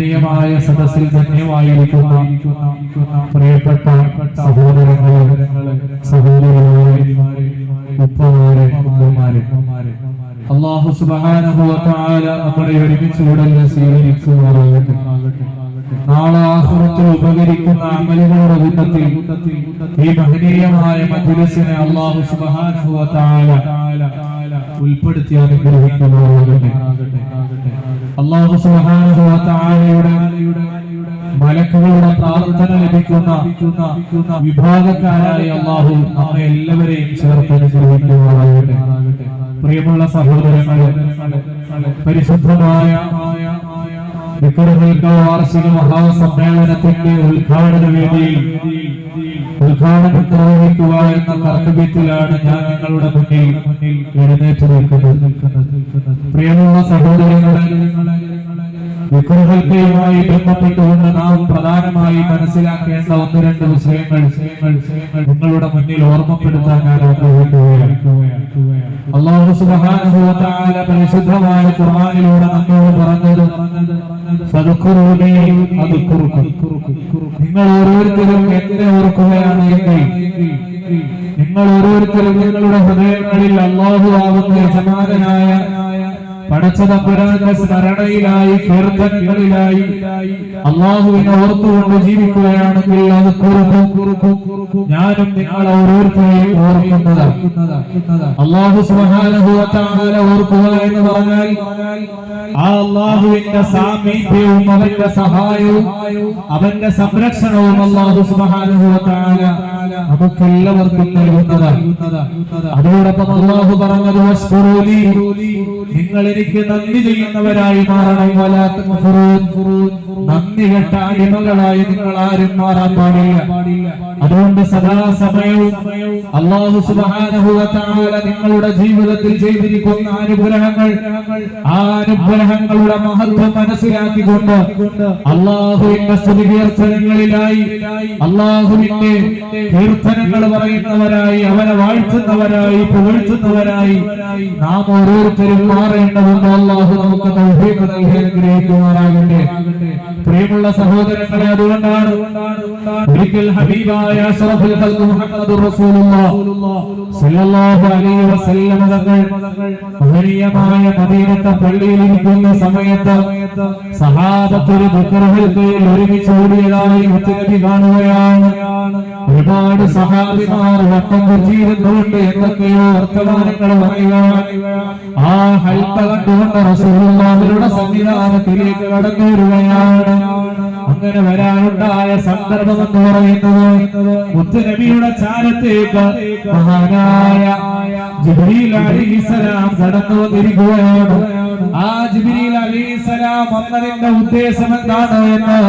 മഹനീയമായ സദസ്സിൽ ധന്യമായിരിക്കുന്ന പ്രിയപ്പെട്ട സഹോദരങ്ങളെ, സഹോദരിമാരെ, ഉപ്പമാരെ, ഉമ്മമാരെ, അല്ലാഹു സുബ്ഹാനഹു വ തആല നമ്മളെ ഒരുമിച്ച് ഉടനെ സ്വീകരിക്കുമാറാകട്ടെ. നാളെ ആഖിറത്തിൽ ഉപകരിക്കുന്ന അമലുകളുടെ കൂട്ടത്തിൽ ഈ മഹനീയമായ മജ്‌ലിസിനെ അല്ലാഹു സുബ്ഹാനഹു വ തആല ഉൾപ്പെടുത്തി അനുഗ്രഹിക്കുമാറാകട്ടെ. അല്ലാഹു സുബ്ഹാനഹു വ തആലയുടെ മലക്കുകളുടെ പ്രാർത്ഥന ലഭിക്കുന്ന വിഭാഗക്കാരായി അല്ലാഹു നമ്മെ എല്ലാവരെയും ചേർത്ത് അനുഗ്രഹിക്കുമാറാകട്ടെ. പ്രിയമുള്ള സഹോദരങ്ങളെ, പരിശുദ്ധമായ വാർഷിക മഹാസമ്മേളനത്തിന്റെ ഉദ്ഘാടന വേദിയിൽ ഉദ്ഘാടനം നിർവഹിക്കുക എന്ന കർത്തവ്യത്തിലാണ് ഞാൻ നിങ്ങളുടെ മുന്നിൽ എഴുന്നേറ്റ് നിൽക്കുന്നത്. പ്രിയമുള്ള സഹോദരങ്ങളെ, വിക്രഹൽക്കയുമായി ബന്ധപ്പെട്ടുകൊണ്ട് നാം പ്രധാനമായി മനസ്സിലാക്കേണ്ട ഒന്ന് രണ്ട് വിഷയങ്ങൾ നിങ്ങളുടെ മുന്നിൽ ഓർമ്മപ്പെടുത്താൻ ഞാൻ ആഗ്രഹിക്കുകയാണ്. അല്ലാഹു സുബ്ഹാനഹു വ തആല പരിശുദ്ധമായ ഖുർആനിലൂടെ നമ്മോട് പറഞ്ഞത് ഫദ്കുറൂനി അദ്കുറുക്കും. നിങ്ങൾ ഓരോരുത്തരും എന്നെ ഓർക്കുകയാണ് എങ്കിൽ നിങ്ങൾ ഓരോരുത്തരും നിങ്ങളുടെ ഹൃദയങ്ങളിൽ അല്ലാഹു ആവുന്ന യജമാനനായ പടച്ചതമ്പുരാന്റെ സ്മരണയിലായി കീർത്തനങ്ങളിലായി അല്ലാഹുവിനെ ഓർത്തുകൊണ്ട് ജീവിക്കുകയാണെങ്കിൽ അത് ഞാനും നിങ്ങൾ ഓരോരുത്തരെയും ഓർക്കുന്നതാണ്. അല്ലാഹു സുബ്ഹാനഹു വ തആല ഓർക്കുക എന്ന് പറഞ്ഞാൽ ആ അല്ലാഹുവിന്റെ സാമീപ്യവും അവന്റെ സഹായവും അവന്റെ സംരക്ഷണവും അല്ലാഹു സുബ്ഹാനഹു വ തആല നമുക്കെല്ലാവർക്കും നൽകുന്നതാണ്. അതോടൊപ്പം അല്ലാഹു പറഞ്ഞത് വസ്കുറൂനി, നിങ്ങൾ എനിക്ക് നന്ദി ചെയ്യുന്നവരായി മാറണം. നന്ദി കെട്ട അടിമകളായി നിങ്ങൾ ആരും മാറാൻ പാടില്ല. അതുകൊണ്ട് സദാസമയവും അല്ലാഹു സുബ്ഹാനഹു വ തആല നിങ്ങളുടെ ജീവിതത്തിൽ ചെയ്തിരിക്കുന്ന അനുഗ്രഹങ്ങൾ, ആ അനുഗ്രഹങ്ങളുടെ മഹത്വം മനസ്സിലാക്കിക്കൊണ്ട് അല്ലാഹുവിന്റെ സ്തുതികീർത്തനങ്ങളിലായി അല്ലാഹുവിന്റെ കീർത്തനങ്ങൾ പറയുന്നവരായി അവനെ വാഴ്ത്തുന്നവരായി പുകഴ്ത്തുന്നവരായി നാം ഓരോരുത്തരും മാറേണ്ടതുണ്ട്. അല്ലാഹു നമുക്ക് തൗഫീഖ് നൽകി അനുഗ്രഹിക്കുമാറാകട്ടെ. പ്രിയമുള്ള സഹോദരങ്ങളെ, അതുകൊണ്ടാണ് ഒരിക്കൽ ഹബീബായ അഷ്റഫുൽ ഖൽഖ് മുഹമ്മദുർ റസൂലുള്ളാഹി സ്വല്ലല്ലാഹു അലൈഹി വസല്ലം തങ്ങൾ മഹനീയമായ മദീനത്തെ പള്ളിയിൽ ഇരിക്കുന്ന സമയത്ത് സഹാബത്ത് ദുഃഖഹൽക്കയിൽ ഒരുമിച്ച് കൂടിയതായി മുത്തുനബി കാണുകയാണ്. ഒരുപാട് സഹാബിമാർ വട്ടം കുറിച്ചിരുന്നുകൊണ്ട് എന്തൊക്കെയോ വർത്തമാനങ്ങൾ പറയുകയാണ്. ആ ഹൽക്ക കണ്ടുകൊണ്ട് റസൂലുള്ളാഹിയുടെ സന്നിധാനത്തിലേക്ക് കടന്നു വരികയാണ്. അങ്ങനെ വരാനുണ്ടായ സന്ദർഭം എന്ന് പറയുന്നത് മുത്തുനബിയുടെ ചാരത്തേക്ക് മഹാനായ ജിബ്രീൽ അലൈഹിസ്സലാം കടന്നു വന്നിരിക്കുകയാണ്. ആ ജിബ്രീൽ അലൈഹിസ്സലാം വന്നതിന്റെ ഉദ്ദേശം എന്താണ് എന്ന്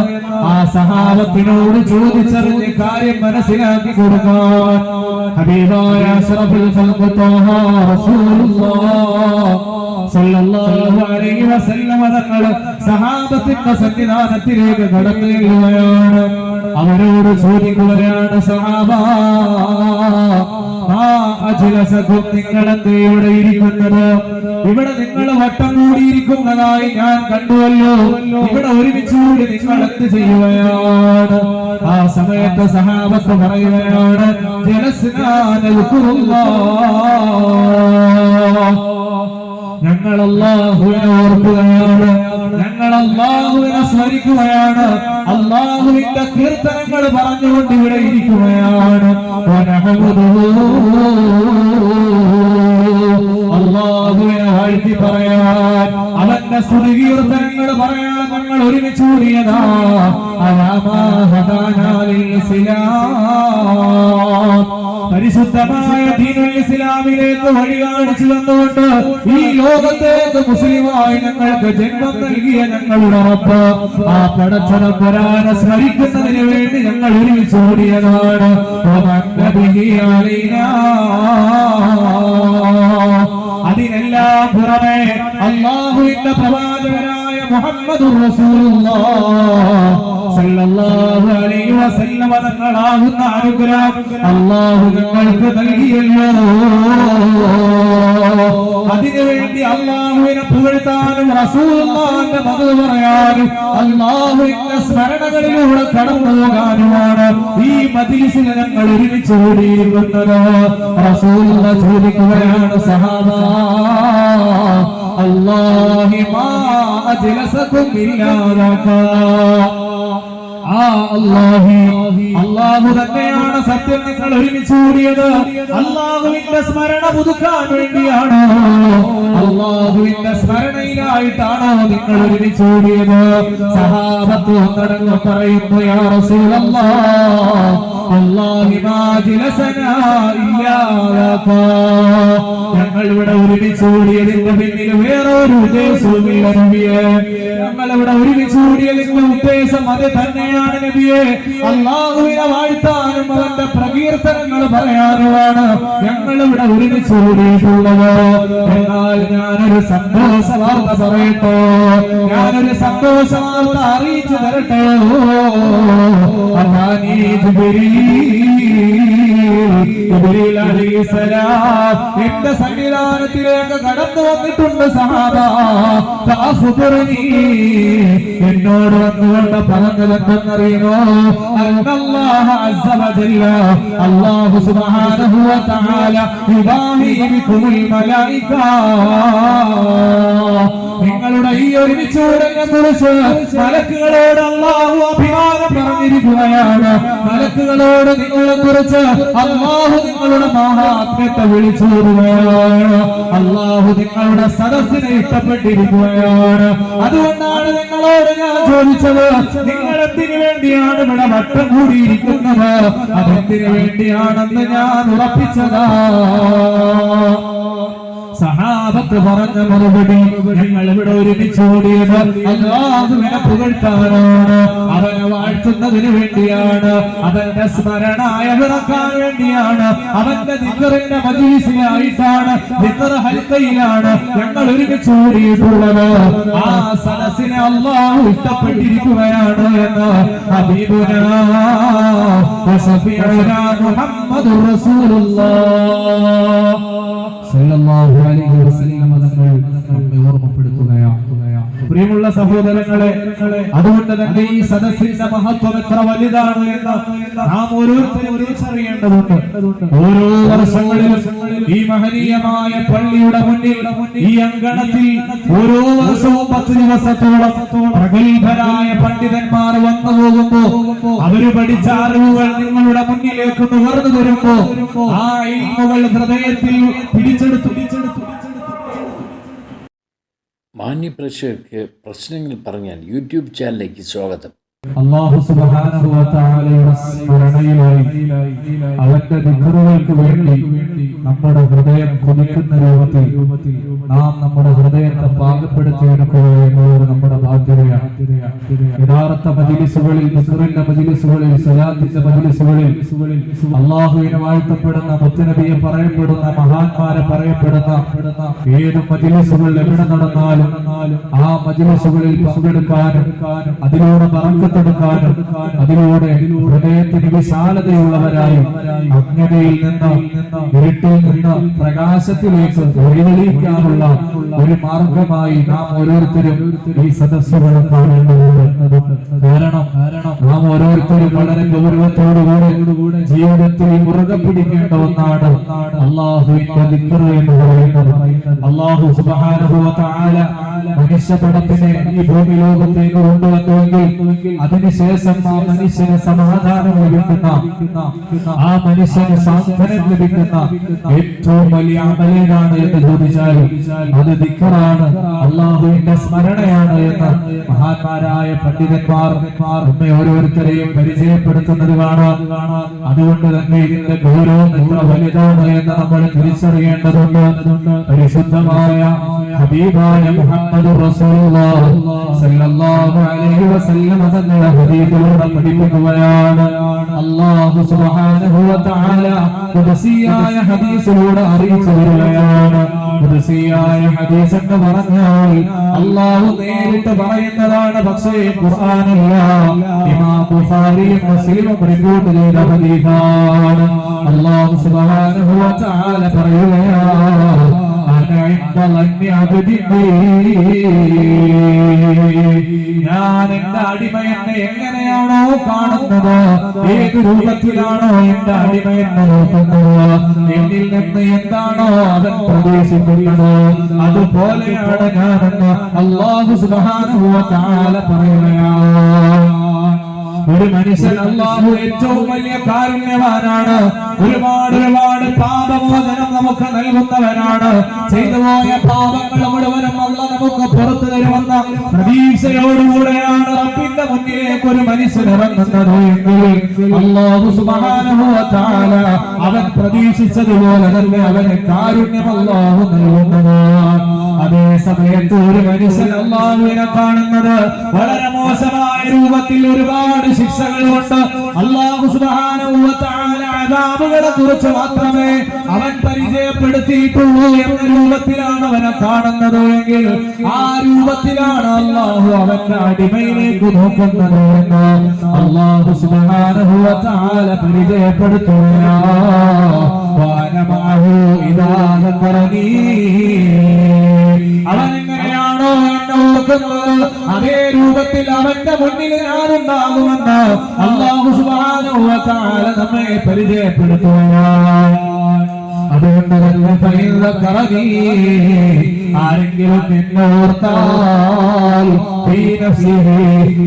ആ സഹാബത്തിനോട് ചോദിച്ചറിഞ്ഞ് കാര്യം മനസ്സിലാക്കി കൊടുക്കാൻ ഹബീബായ അഷ്റഫുൽ ഖൽഖ് ത്വാഹ റസൂലുള്ളാഹി സ്വല്ലല്ലാഹു അലൈഹി വസല്ലം തങ്ങൾ സഹാബത്തിന്റെ സന്നിധാനത്തിലേക്ക് കടന്നു ചെല്ലുകയാണ്. അവരോട് ചോദിക്കുകയാണ്, സഹാബ നിങ്ങളെന്തേ ഇവിടെ ഇരിക്കുന്നത്? ഇവിടെ നിങ്ങൾ വട്ടം കൂടിയിരിക്കുന്നതായി ഞാൻ കണ്ടുവല്ലോ. ഇവിടെ ഒരുമിച്ച് കൂടി നിങ്ങൾ എന്ത് ചെയ്യുകയാണ്? ആ സമയത്ത് സഹാബത്ത് പറയുകയാണ്, ഞങ്ങൾ അല്ലാഹുവിനെ ഓർക്കുകയാണ്, ഞങ്ങൾ അല്ലാഹുവിനെ സ്മരിക്കുകയാണ്, അല്ലാഹുവിന്റെ കീർത്തനങ്ങൾ പറഞ്ഞുകൊണ്ട് ഇവിടെ ഇരിക്കുകയാണ്. അല്ലാഹുവിനെ വാഴ്ത്തി പറയാൻ, അവന്റെ സ്തുതികീർത്തനങ്ങൾ പറയാൻ ഞങ്ങൾ ഒരുമിച്ച് കൂടിയതാ. പരിശുദ്ധമായ ദീനുൽ ഇസ്ലാമിലേക്ക് വഴി കാണിച്ചു തന്നുകൊണ്ട് ഈ ലോകത്തേക്ക് മുസ്ലിമായി ഞങ്ങൾക്ക് ജന്മം നൽകിയ ഞങ്ങളുടെ റബ്ബ് ആ പടച്ചതമ്പുരാനെ സ്മരിക്കുന്നതിന് വേണ്ടി ഞങ്ങൾ ഒരുമിച്ച് ഓടിയതാണ്. അതിനെല്ലാം പുറമെ അല്ലാഹുവിന്റെ പ്രവാചകനായ മുഹമ്മദുർ റസൂലുള്ളാഹ് സല്ലല്ലാഹു അലൈഹി വസല്ലം തങ്ങളാകുന്ന അനുഗ്രഹം അല്ലാഹു നിങ്ങൾക്ക് നൽകിയല്ലോ. അതിനുവേണ്ടി അല്ലാഹുവിനെ പുകഴ്ത്താനും റസൂലുള്ളാഹിന്റെ മദദ് പറയാനും അല്ലാഹുവിന്റെ സ്മരണകളിലൂടെ കടന്നു പോകാനുമാണ് ഈ മജ്ലിസിൽ ഞങ്ങൾ ഒരുമിച്ച് കൂടിയിരിക്കുന്നത്. റസൂലുള്ളാഹി ചോദിക്കുകയാണ്, സഹാബ അല്ലാഹി മാ അജ്ലസകും ഇല്ലാ ലക. അല്ലാഹു തന്നെയാണ് സത്യം. നിങ്ങൾ ഒരുമിച്ച് കൂടിയത് അല്ലാഹുവിന്റെ സ്മരണ പുതുക്കാൻ വേണ്ടിയാണോ? അല്ലാഹുവിന്റെ സ്മരണയിലായിട്ടാണോ നിങ്ങൾ ഒരുമിച്ച് കൂടിയത്? സഹാബത്ത് ഒന്നടങ്കം പറയുന്നു, യാ റസൂലല്ലാഹ് വല്ലാഹി മാ ജലസനാ ഇല്ലാ ലക. ഞങ്ങൾ ഇവിടെ ഒരുമിച്ച് കൂടിയതിന്റെ പിന്നിൽ വേറൊരു ഉദ്ദേശവുമില്ല നബിയേ. ഞങ്ങൾ ഇവിടെ ഒരുമിച്ച് കൂടിയതിന്റെ ഉദ്ദേശം അത് തന്നെയാണ് നബിയേ. അല്ലാഹുവിനെ വാഴ്ത്താനും അവന്റെ പ്രകീർത്തനങ്ങൾ പറയാനുമാണ് ഞങ്ങൾ ഇവിടെ ഒരുമിച്ച് കൂടിയിട്ടുള്ളത്. എന്നാൽ ഞാനൊരു സന്തോഷ വാർത്ത പറയട്ടെ, ഞാനൊരു സന്തോഷ വാർത്ത അറിയിച്ചു തരട്ടെ. ജിബ്രീൽ അലൈഹിസ്സലാം എന്റെ സന്നിധാനത്തിലേക്ക് കടന്നു വന്നിട്ടുണ്ട് സഹാബ. എന്നോട് വന്നുകൊണ്ട് പറഞ്ഞതെന്തെന്നറിയുമോ? അല്ലാഹു അസ്സ വജല്ല അല്ലാഹു സുബ്ഹാനഹു വ തആല യുബാഹി ബികുമുൽ മലായിക. നിങ്ങളുടെ ഈ ഒരുമിച്ചുകൂടലിനെ കുറിച്ച് മലക്കുകളോട് അല്ലാഹു അഭിമാനം പറഞ്ഞിരിക്കുകയാണ്. മലക്കുകളോട് നിങ്ങളെ കുറിച്ച് അല്ലാഹു നിങ്ങളുടെ മഹാത്മ്യത്തെ വിളിച്ചു വരുകയാണ്. അല്ലാഹു നിങ്ങളുടെ സദസ്സിനെ ഇഷ്ടപ്പെട്ടിരിക്കുകയാണ്. അതുകൊണ്ടാണ് നിങ്ങളോട് ഞാൻ ചോദിച്ചത്, നിങ്ങൾ എന്തിനു വേണ്ടിയാണ് ഇവിടെ വട്ടം കൂടിയിരിക്കുന്നത്? അതെന്തിനു വേണ്ടിയാണെന്ന് ഞാൻ ഉറപ്പിച്ചതാ. സഹാബത്ത് പറഞ്ഞ മറുപടി, ഞങ്ങൾ ഇവിടെ ഒരുമിച്ച് കൂടിയത് അല്ലാഹുവിനെ പുകഴ്ത്താനാണ്, അവനെ വാഴ്ത്തുന്നതിന് വേണ്ടിയാണ്, അവന്റെ സ്മരണായ വിറക്കാൻ വേണ്ടിയാണ്, അവന്റെ ദിക്റിന്റെ മജ്‌ലിസിലായിട്ടാണ്, ദിക്ർ ഹൽഖയിലാണ് ഞങ്ങൾ ഒരുമിച്ച് കൂടിയിട്ടുള്ളത്. ആ സദസ്സിനെ അല്ലാഹു ഇഷ്ടപ്പെട്ടിരിക്കുകയാണ് എന്ന് ഹബീബുനാ വശഫീഉനാ മുഹമ്മദുർ റസൂലുള്ളാഹ് സല്ലല്ലാഹു അലൈഹി വസല്ലം തങ്ങൾ നമ്മെ ഓർമ്മപ്പെടുത്തുകയാണ്. പ്രിയമുള്ള സഹോദരങ്ങളെ, അതുകൊണ്ട് തന്നെ ഈ സദസ്സിന്റെ മഹത്വം എത്ര വലുതാണ് എന്ന് നാം ഓരോരുത്തരും തിരിച്ചറിയേണ്ടതുണ്ട്. ഓരോ വർഷങ്ങളിലും ഈ മഹനീയമായ പള്ളിയുടെ മുന്നിൽ, ഈ അങ്കണത്തിൽ ഓരോ വർഷവും 10 ദിവസത്തോളം പ്രഗത്ഭരായ പണ്ഡിതന്മാർ വന്നു പോകുമ്പോ അവര് പഠിച്ച അറിവുകൾ നിങ്ങളുടെ മുന്നിലേക്ക് നുകർന്നു തരുമ്പോ ആ ഇൽമുകൾ ഹൃദയത്തിൽ പിടിച്ചെടുത്തു. മാന്യപ്രേക്ഷകർക്ക് പ്രശ്നങ്ങൾ പറഞ്ഞാൽ യൂട്യൂബ് ചാനലിലേക്ക് സ്വാഗതം. അല്ലാഹു സുബ്ഹാനഹു വ തആലയുടെ സ്മരണയിലായി അവന്റെ ദിക്റുകൾക്ക് വേണ്ടി നമ്മുടെ ഹൃദയം കൊതിക്കുന്ന രൂപത്തിൽ നാം നമ്മുടെ ഹൃദയത്തെ പാകപ്പെടുത്തിയെടുക്കുക എന്നുള്ളത് നമ്മുടെ ബാധ്യതയാണ്. യഥാർത്ഥ മജ്‌ലിസുകളിൽ, ദിക്റിന്റെ മജ്‌ലിസുകളിൽ, സലാത്തിന്റെ മജ്‌ലിസുകളിൽ അല്ലാഹുവിനെ വാഴ്ത്തപ്പെടുന്ന, മുത്തുനബിയെ പറയപ്പെടുന്ന, മഹാന്മാരെ പറയപ്പെടുന്ന ഏത് മജ്‌ലിസുകൾ എവിടെ നടന്നാലും ആ മജ്‌ലിസുകളിൽ പങ്കെടുക്കാനും അതിലൂടെ ബറക്കത്തെടുക്കാനും അതിലൂടെ ഹൃദയത്തിന് വിശാലതയുള്ളവരായി അജ്ഞതയിൽ നിന്ന്, ഇരുട്ടിൽ നിന്ന് പ്രകാശത്തിലേക്ക് വഴിതെളിയിക്കാനുള്ള ഒരു മാർഗമായി നാം ഓരോരുത്തരും ഈ സദസ്സുകൾ കാണേണ്ടതുണ്ട്. കാരണം നാം ഓരോരുത്തരും വളരെ ഗൗരവത്തോടുകൂടെ ജീവിതത്തിൽ മുറുകെ പിടിക്കേണ്ട ഒന്നാണ് അല്ലാഹുവിന്റെ ദിക്ർ എന്ന് പറയുന്നത്. അല്ലാഹു സുബ്ഹാനഹു വ തആല മനുഷ്യപടത്തിനെ ഈ ഭൂമി ലോകത്തേക്ക് കൊണ്ടുവന്നുവെങ്കിൽ അതിനുശേഷം ആ മനുഷ്യന് സമാധാനം ലഭിക്കുന്ന, ആ മനുഷ്യന് സാന്ത്വനം ലഭിക്കുന്ന ഏറ്റവും വലിയ അമലേതാണ് എന്ന് ചോദിച്ചാൽ അത് ദിക്റാണ്, അല്ലാഹുവിന്റെ സ്മരണയാണ് എന്ന് മഹാന്മാരായ പണ്ഡിതന്മാർ നമ്മെ ഓരോരുത്തരെയും പരിചയപ്പെടുത്തുന്നത് കാണാം. അതുകൊണ്ട് തന്നെ ഇതിന്റെ ഗൗരവം എത്ര വലുതാണ് എന്ന് നമ്മൾ തിരിച്ചറിയേണ്ടതുണ്ട്. പരിശുദ്ധമായ ഹബീബായ മുഹമ്മദുർ റസൂലുള്ളാഹി സ്വല്ലല്ലാഹു അലൈഹി വസല്ലം തങ്ങളുടെ ഹദീസിലൂടെ പഠിപ്പിക്കുകയാണ്. അല്ലാഹു സുബ്ഹാനഹു വ തആല ഖുദ്സിയായ ഹദീസിലൂടെ അറിയിച്ചു തരികയാണ്. ഖുദ്സിയായ ഹദീസ് എന്ന് പറഞ്ഞാൽ അല്ലാഹു നേരിട്ട് പറയുന്നതാണ്. പക്ഷേ ഖുർആനല്ല, ഇമാം ബുഖാരിയും മുസ്ലിമും റിപ്പോർട്ട് ചെയ്ത ഹദീസാണ്. അല്ലാഹു സുബ്ഹാനഹു വ തആല പറയുകയാണ്, ഞാൻ എന്റെ അടിമ എന്നെ എങ്ങനെയാണോ കാണുന്നത്, ഏത് രൂപത്തിലാണോ എന്റെ അടിമ എന്നെ നോക്കുന്നത്, എന്നിൽ നിന്ന് എന്താണോ അവൻ പ്രവേശിക്കുന്നത്, അതുപോലെയാണ് ഞാനെന്ന് അല്ലാഹു സുബ്ഹാനഹു വ തആല പറയുകയാണ്. ഒരു മനുഷ്യൻ അല്ലാഹു ഏറ്റവും വലിയ കാരുണ്യവാനാണ്. ഒരുപാട് പാപമോചനം നമുക്ക് നൽകുന്നവനാണ്. ചെയ്തുപോയ പാപങ്ങൾ മുഴുവനും അല്ലാഹു നമുക്ക് പുറത്തു തരുമെന്ന പ്രതീക്ഷയോടുകൂടെയാണ് റബ്ബിന്റെ മുന്നിലേക്ക് ഒരു മനുഷ്യൻ ഇറങ്ങുന്നത് എങ്കിൽ അല്ലാഹു സുബ്ഹാനഹു വ തആല അവൻ പ്രതീക്ഷിച്ചതുപോലെ തന്നെ അവന് കാരുണ്യം അല്ലാഹു നൽകുന്നതാണ്. അതേ സമയത്ത് ഒരു മനുഷ്യൻ അല്ലാഹുവിനെ കാണുന്നത് വളരെ മോശമായ രൂപത്തിൽ ഒരുപാട് ശിക്ഷകളുണ്ട്. അല്ലാഹു സുബ്ഹാനഹു വ തആല അദാബുകളെ കുറിച്ച് മാത്രമേ അവൻ പരിചയപ്പെടുത്തിയിട്ടുള്ളൂ എന്ന രൂപത്തിലാണ് അവനെ കാണുന്നത് എങ്കിൽ ആ രൂപത്തിലാണ് അല്ലാഹു അവന്റെ അടിമയിലേക്ക് നോക്കുന്നത് എന്ന് അല്ലാഹു സുബ്ഹാനഹു വ തആല പരിചയപ്പെടുത്തുകയാണ്. അവനെങ്ങനെയാണോ എന്നെ ഓർക്കുന്നത് അതേ രൂപത്തിൽ അവന്റെ മുന്നിൽ ഞാനുണ്ടാകുമെന്ന് അല്ലാഹു സുബ്ഹാനഹു വ തആല നമ്മെ പരിചയപ്പെടുത്തുകയാണ്. അതുകൊണ്ട് തന്നെ ആരെങ്കിലും നിന്നെ ഓർത്താൽ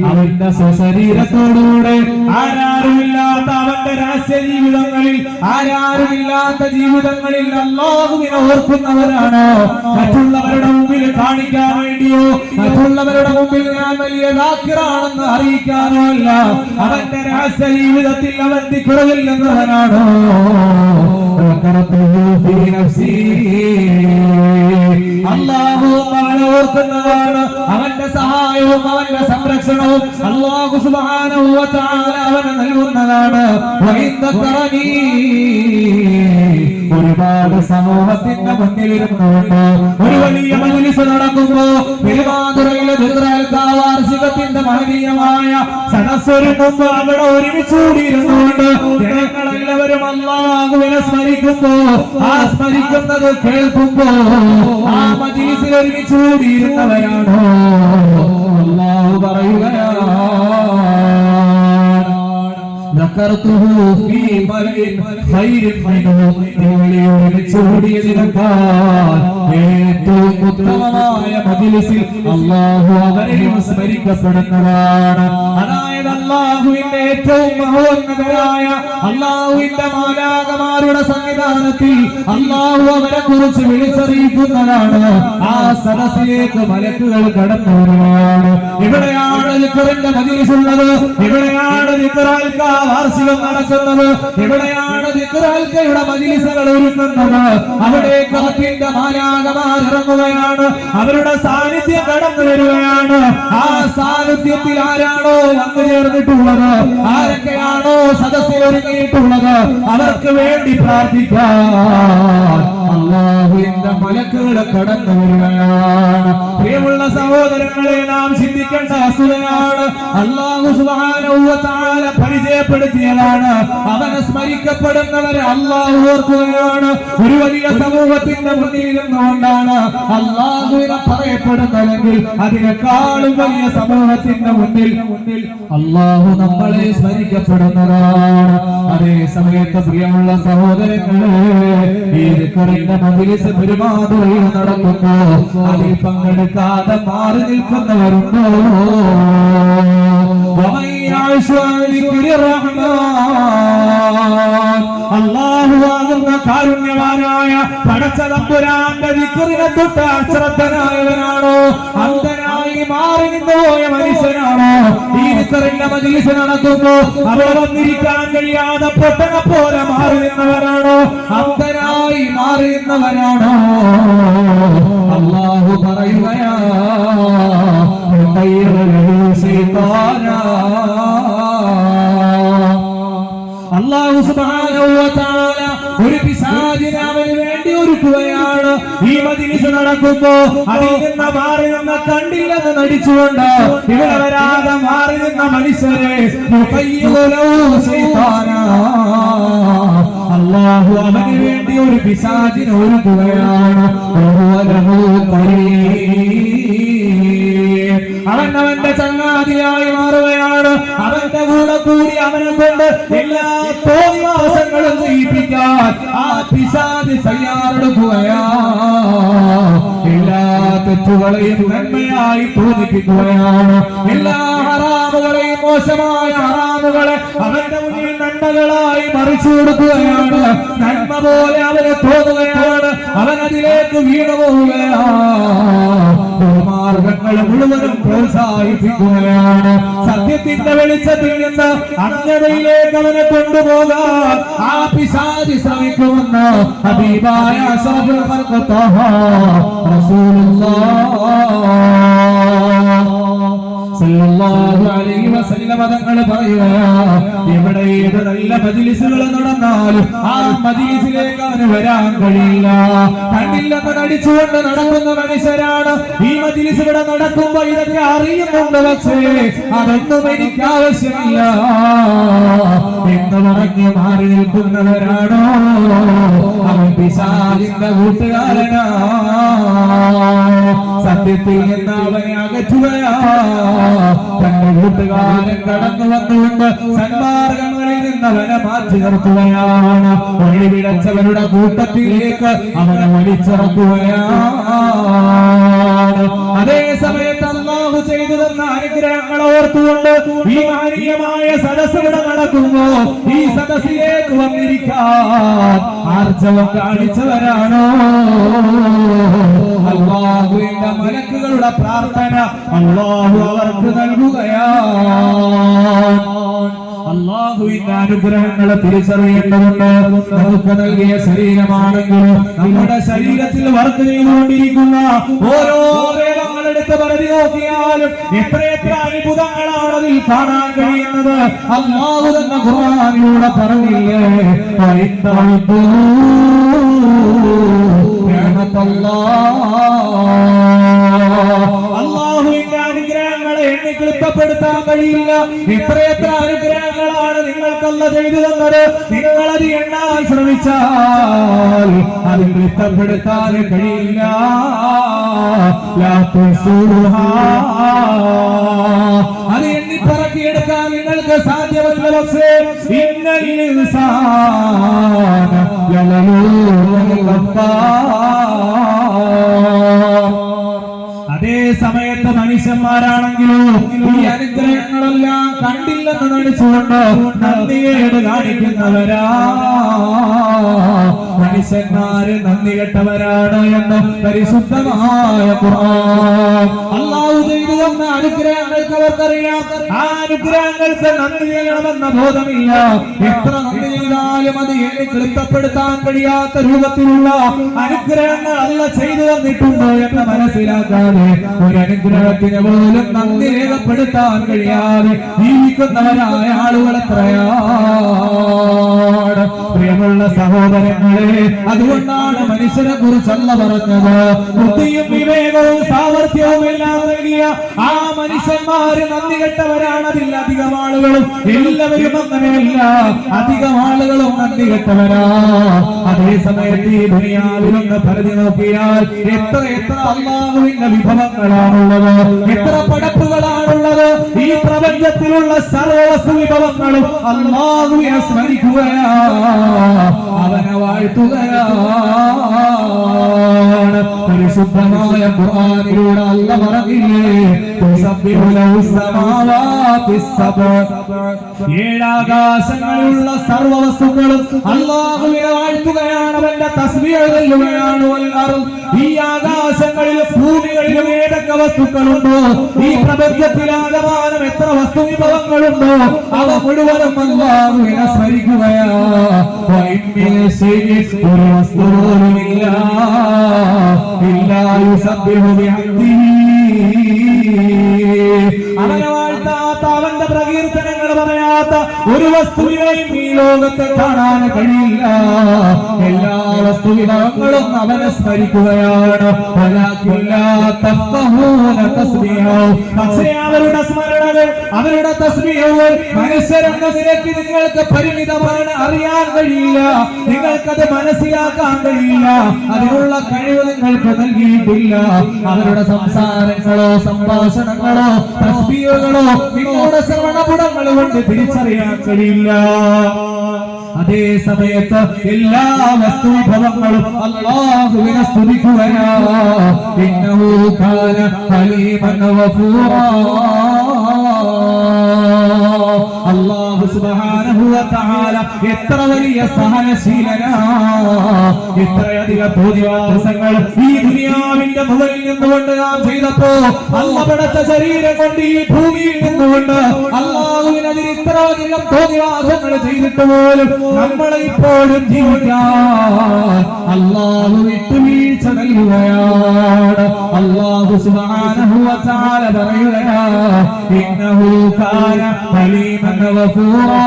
അവന്റെ സ്വശരീരത്തോടുകൂടെ ആരാരുമില്ലാത്ത അവന്റെ രഹസ്യ ജീവിതങ്ങളിൽ, ആരാരുമില്ലാത്ത ജീവിതങ്ങളിൽ അല്ലാഹുവിനെ ഓർക്കുന്നവരാണ്. മറ്റുള്ളവരുടെ മുമ്പിൽ കാണിക്കാൻ വേണ്ടിയോ മറ്റുള്ളവരുടെ മുമ്പിൽ ഞാൻ വലിയ ദാക്കിറാണെന്ന് അറിയിക്കാനോ അല്ല, അവന്റെ രഹസ്യ ജീവിതത്തിൽ അവൻ ദിക്റില്ലെന്നവനാണോ അല്ലാഹു അവനെ ഓർക്കുന്നതാണ്. അവന്റെ സഹായവും അവന്റെ സംരക്ഷണവും അല്ലാഹു സുബ്ഹാനഹു വ തആല അവന് നൽകുന്നതാണ്. ഒരുപാട് സമൂഹത്തിന്റെ മുന്നിലിരുന്നുകൊണ്ട് ഒരു വലിയ മജ്‌ലിസ് നടക്കുമ്പോ പെരുമാതുറയിലെ വാർഷികത്തിന്റെ മഹനീയമായ സദസ്സൊരു മുമ്പ് അവിടെ ഒരുമിച്ച് കൂടിയിരുന്നുകൊണ്ട് ജനങ്ങളെല്ലാവരും അല്ലാഹുവിനെ സ്മരിക്കുമ്പോ ആ സ്മരിക്കുന്നത് കേൾക്കുമ്പോ ആ മജ്‌ലിസിൽ ഒരുമിച്ച് കൂടിയിരുന്നവരാണോ അല്ലാഹു പറയുകയാണ്, ഏറ്റവും ഉത്തമമായ മജ്‌ലിസിൽ അല്ലാഹു അവരെയും സ്മരിക്കപ്പെടുന്നതാണ്. അതായത് അല്ലാഹുവിന്റെ ഏറ്റവും മഹോന്നതരായ അല്ലാഹുവിന്റെ മാലാഖമാരുടെ സംവിധാനത്തിൽ അല്ലാഹു അവരെ കുറിച്ച് വിളിച്ചറിയിക്കുന്നതാണ്. ആ സദസ്സിലേക്ക് മലക്കുകൾ കടന്നു വരികയാണ്. ഇവിടെയാണ് ദിക്റിന്റെ മജ്‌ലിസ് ഉള്ളത്, ഇവിടെയാണ് ദിക്റുൽക്ക വാർഷികം നടക്കുന്നത്, ഇവിടെയാണ് ദിക്റുൽക്കയുടെ മജ്‌ലിസുകൾ ഒരുക്കുന്നത്. അവിടേക്ക് റബ്ബിന്റെ മാലാഖമാർ ഇറങ്ങുകയാണ്, അവരുടെ സാന്നിധ്യം കടന്നു വരികയാണ്. ആ സാന്നിധ്യത്തിൽ ആരാണോ വന്നു ചേർന്നിട്ടുള്ളത്, ആരൊക്കെയാണോ സദസ്സിൽ ഒരുങ്ങിയിട്ടുള്ളത്, അവർക്ക് വേണ്ടി പ്രാർത്ഥിക്കാൻ അല്ലാഹുവിന്റെ മലക്കുകൾ കടന്നു വരികയാണ്. പ്രിയമുള്ള സഹോദരങ്ങളെ, നാം ചിന്തിക്കേണ്ട വസ്തുതയാണ് അല്ലാഹു സുബ്ഹാനഹു വ തആല പരിചയപ്പെടുത്തിയതാണ്. അവനെ സ്മരിക്കപ്പെടുന്നവരെ അല്ലാഹു ഓർക്കുകയാണ്. ഒരു വലിയ സമൂഹത്തിന്റെ മുന്നിൽ നിന്നുകൊണ്ടാണ് അല്ലാഹുവിനെ പറയപ്പെടുന്നതെങ്കിൽ അതിനേക്കാളും വലിയ സമൂഹത്തിന്റെ മുന്നിൽ അല്ലാഹു നമ്മളെ സ്മരിക്കപ്പെടുന്നതാണ്. അതേ സമയത്ത് പ്രിയമുള്ള സഹോദരങ്ങളെ, ഈ ദിക്റിന്റെ മജ്‌ലിസ് പെരുമാതുറയിൽ നടക്കുമ്പോ അതിൽ പങ്കെടുക്കാതെ മാറി നിൽക്കുന്നവരുണ്ടോ? അല്ലാഹുവാകുന്ന കാരുണ്യവാനായ പടച്ച തമ്പുരാന്റെ ദിക്റിനെ തൊട്ട് അശ്രദ്ധനായവനാണോ, അന്ധനായി മാറി നിന്നുപോയ മനുഷ്യനാണോ? ഈ ദിക്റിന്റെ മജ്‌ലിസ് നടക്കുമ്പോ അവിടെ വന്നിരിക്കാൻ കഴിയാതെ പൊട്ടനെ പോലെ മാറി നിന്നവരാണോ, അന്ധനായി മാറി നിന്നവരാണോ? അല്ലാഹു പറയുകയാ ശൈത്താനാ. അല്ലാഹു സുബ്ഹാനഹു വ തആല ഒരു പിശാചിനെ അവന് വേണ്ടി ഒരുക്കുകയാണ്. ഈ മജ്‌ലിസ് നടക്കുമ്പോ അതിൽ നിന്ന് മാറി നിന്ന് കണ്ടില്ലെന്ന് നടിച്ചുകൊണ്ട് ഇവിടെ വരാതെ മാറി നിന്ന മനുഷ്യരെ അല്ലാഹു അവന് വേണ്ടി ഒരു പിശാചിനെ ഒരുക്കുകയാണ്. അവൻ അവന്റെ ചങ്ങാതിയായി മാറുകയാണ്. അവന്റെ കൂടെ കൂടി അവനെ കൊണ്ട് എല്ലാ തോന്നിവാസങ്ങളും ചെയ്യിപ്പിക്കാൻ ആ പിശാച് തയ്യാറെടുക്കുകയാണ്. എല്ലാ തെറ്റുകളെയും നന്മയായി തോന്നിപ്പിക്കുകയാണ്. എല്ലാ ഹറാമുകളെയും മോശമായ ഹറാമുകളെ അവന്റെ മുന്നിൽ നന്മകളായി മറിച്ചു കൊടുക്കുകയാണ്. നന്മ പോലെ അവന് തോന്നുകയാണ്. അവൻ അതിലേക്ക് വീണു പോവുകയാണ്. മാർഗങ്ങൾ മുഴുവനും പ്രോത്സാഹിപ്പിക്കുകയാണ്. സത്യത്തിന്റെ വെളിച്ചത്തിൽ നിന്ന് അജ്ഞതയിലേക്ക് അവനെ കൊണ്ടുപോകാൻ ആ പിശാച് ശ്രമിക്കുമെന്ന് ഹബീബായ അഷ്റഫുൽ ഖൽഖ് ത്വഹ റസൂലുള്ളാഹ് സല്ലല്ലാഹു അലൈഹി വസല്ലം തങ്ങൾ പറയുകയാണ്, ഇവിടെ ഏത് നല്ല മജ്‌ലിസുകൾ നടന്നാലും ആ മജ്‌ലിസിലേക്ക് അവന് വരാൻ കഴിയില്ല. കണ്ടില്ലെന്ന് നടിച്ചുകൊണ്ട് നടക്കുന്ന മനുഷ്യരാണ്. ഈ മജ്‌ലിസ് ഇവിടെ നടക്കുമ്പോ ഇതൊക്കെ അറിയുന്നുണ്ട്, പക്ഷേ അതൊന്നും എനിക്ക് ആവശ്യമില്ല എന്ന് പറഞ്ഞ് മാറി നിൽക്കുന്നവരാണോ അവൻ പിശാചിന്റെ കൂട്ടുകാരനാ. സത്യത്തിൽ നിന്ന് അവനെ അകറ്റുകയാ. തന്റെ കൂട്ടുകാരൻ കടന്നു വന്നുകൊണ്ട് സന്മാർഗങ്ങളിൽ നിന്ന് അവനെ മാറ്റി നിർത്തുകയാണ്. വഴിവിടച്ചവരുടെ കൂട്ടത്തിലേക്ക് അവനെ വലിച്ചിറക്കുകയാണ്. അതേ സമയത്ത് അല്ലാഹു ചെയ്തു തന്ന അനുഗ്രഹങ്ങൾ ഓർത്തുകൊണ്ട് ഈ മാനീയമായ സദസ്സ് ഇവിടെ നടക്കുമ്പോ ഈ സദസ്സിലേക്ക് വന്നിരിക്കാൻ ആർജവം കാണിച്ചവരാണോ അല്ലാഹുവിന്റെ മലക്കുകളുടെ പ്രാർത്ഥന അല്ലാഹു അവർക്ക് നൽകുകയാണ്. അല്ലാഹുവിന്റെ അനുഗ്രഹങ്ങളെ തിരിച്ചറിയേണ്ടതുണ്ട്. നമുക്ക് നൽകിയ ശരീരമാണെങ്കിലും നമ്മുടെ ശരീരത്തിൽ വർക്ക് ചെയ്തുകൊണ്ടിരിക്കുന്ന ഓരോ അവയവങ്ങളെടുത്ത് പരിധി നോക്കിയാലും എത്രയെത്ര അത്ഭുതങ്ങളാണ് അതിൽ കാണാൻ കഴിയുന്നത്. അല്ലാഹു തന്നെ ഖുർആനിലൂടെ പറഞ്ഞില്ലേ, അല്ലാഹുവിന്റെ അനുഗ്രഹങ്ങളെ എണ്ണി ക്ലിപ്പപ്പെടുത്താൻ കഴിയില്ല. എത്രയെത്ര അനുഗ്രഹങ്ങളാണ് നിങ്ങൾക്കല്ല ചെയ്തു തന്നത്. നിങ്ങളത് എണ്ണാൻ ശ്രമിച്ചാൽ അത് ക്ലിപ്പപ്പെടുത്താൻ കഴിയില്ല. അത് എണ്ണിപ്പറക്കിയെടുക്കാൻ നിങ്ങൾക്ക് സാധ്യമല്ല. പക്ഷേ ഇന്നൽ ഇൻസാന അതേ സമയത്ത് മനുഷ്യന്മാരാണെങ്കിലോ ഈ അനുഗ്രഹങ്ങളെല്ലാം കണ്ടില്ലെന്ന് നടിച്ചുകൊണ്ട് നന്ദികേട് കാണിക്കുന്നവരാ. മനുഷ്യന്മാര് നന്ദി കെട്ടവരാണ് എന്ന് പരിശുദ്ധമായ ഖുർആൻ. അല്ലാഹു ചെയ്തു തന്ന അനുഗ്രഹങ്ങൾക്ക് അവർക്കറിയാം. ആ അനുഗ്രഹങ്ങൾക്ക് നന്ദി ചെയ്യണമെന്ന ബോധമില്ല. എത്ര നന്ദി ചെയ്താലും അത് എന്നെ ക്ലിപ്പപ്പെടുത്താൻ കഴിയാത്ത രൂപത്തിലുള്ള അനുഗ്രഹങ്ങൾ അല്ല ചെയ്തു തന്നിട്ടുണ്ട് എന്ന് മനസ്സിലാക്കാതെ ഒരു അനുഗ്രഹത്തിന് പോലും നന്ദി രേഖപ്പെടുത്താൻ കഴിയാതെ ജീവിക്കുന്നവരായ ആളുകൾ എത്രയാണ്. പ്രിയമുള്ള സഹോദരങ്ങളെ, അതുകൊണ്ടാണ് മനുഷ്യനെ കുറിച്ചല്ല പറഞ്ഞത്. ബുദ്ധിയും വിവേകവും സാമർഥ്യവും എല്ലാം നൽകിയ ആ മനുഷ്യന്മാര് നന്ദി കെട്ടവരാണ്. അതിൽ അധികം ആളുകളും, എല്ലാവരും അങ്ങനെയല്ല, അധികം ആളുകളും നന്ദി കെട്ടവരാ. അതേ സമയത്ത് ഈ ദുനിയാവിലൊന്ന് പരിധി നോക്കിയാൽ എത്ര എത്ര അല്ലാഹുവിന്റെ വിഭവങ്ങളാണുള്ളത്, എത്ര പടപ്പുകളാണുള്ളത്. ഈ പ്രപഞ്ചത്തിലുള്ള സർവ്വവസ്തു വിഭവങ്ങളും അല്ലാഹുവിനെ സ്മരിക്കുകയാ, അവനെ വാഴ്ത്തുകയാണ്. പരിശുദ്ധമായ ഖുർആനിലൂടെ അല്ലാഹു പറഞ്ഞില്ലേ, തുസബ്ബിഹു ലഹു സമാവാതി സബ്അ, ഏഴാകാശങ്ങളിലുള്ള സർവ്വവസ്തുക്കളും അല്ലാഹുവിനെ വാഴ്ത്തുകയാണ്, അവന്റെ തസ്ബീഹ് ചൊല്ലുകയാണ്. ഈ ആകാശങ്ങളിലും ഭൂമികളിലും ഏതൊക്കെ വസ്തുക്കളുണ്ടോ, ഈ പ്രപഞ്ചത്തിലാകമാനം എത്ര വസ്തു വിഭവങ്ങളുണ്ടോ, അവ മുഴുവനും അല്ലാഹുവിനെ സ്മരിക്കുകയാ. ഒരു വസ്തു പോലുമില്ല ഇല്ലാ യുസബ്ബിഹു ബിഹംദിഹി, അവനെ വാഴ്ത്താത്ത, അവന്റെ പ്രകീർത്തനങ്ങൾ പറയാത്ത ഒരു വസ്തുവിനെയും ഈ ലോകത്തെ കാണാൻ കഴിയില്ല. എല്ലാ വസ്തുവിധങ്ങളും അവനെ സ്മരിക്കുകയാണ്. പക്ഷേ അവരുടെ സ്മരണകൾ, അവരുടെ തസ്ബീഹുകൾ മനുഷ്യരെന്ന നിലയ്ക്ക് നിങ്ങൾക്ക് പരിമിതമാണ്, അറിയാൻ കഴിയില്ല, നിങ്ങൾക്കത് മനസ്സിലാക്കാൻ കഴിയില്ല, അതിനുള്ള കഴിവ് നിങ്ങൾക്ക് നൽകിയിട്ടില്ല. അവരുടെ സംസാരങ്ങളോ സംഭാഷണങ്ങളോ തസ്ബീഹുകളോ നിങ്ങളുടെ ശ്രവണപുടങ്ങൾ കൊണ്ട് തിരിച്ചറിയാൻ കഴിയില്ല. അതേ സമയത്ത് എല്ലാ വസ്തുവിഭവങ്ങളും അല്ലാഹുവിനെ സ്തുതിക്കുകയാണ്. ഇന്നഹു കാന ഹലീമൻ ഗഫൂറാ. അല്ലാഹു സുബ്ഹാനഹു വ തആല എത്ര വലിയ സഹനശീലനാണ്. ഇത്രയധികം തോന്നിവാസങ്ങൾ ഈ ദുനിയാവിന്റെ മുകളിൽ നിന്നുകൊണ്ട് നാം ചെയ്തപ്പോ, അല്ലാഹു പടച്ച ശരീരം കൊണ്ട് ഈ ഭൂമിയിൽ നിന്നുകൊണ്ട് അല്ലാഹുവിനെതിരെ ഇത്രയധികം തോന്നിവാസങ്ങൾ ചെയ്തിട്ട് പോലും നമ്മളെ ഇപ്പോഴും ജീവിക്കാൻ അല്ലാഹു വിട്ടുവീഴ്ച നൽകുകയാണ്. അല്ലാഹു സുബ്ഹാനഹു വ തആല പറയുകയാണ്, ഇന്നഹു കാന ഹലീമൻ ഗഫൂറാ.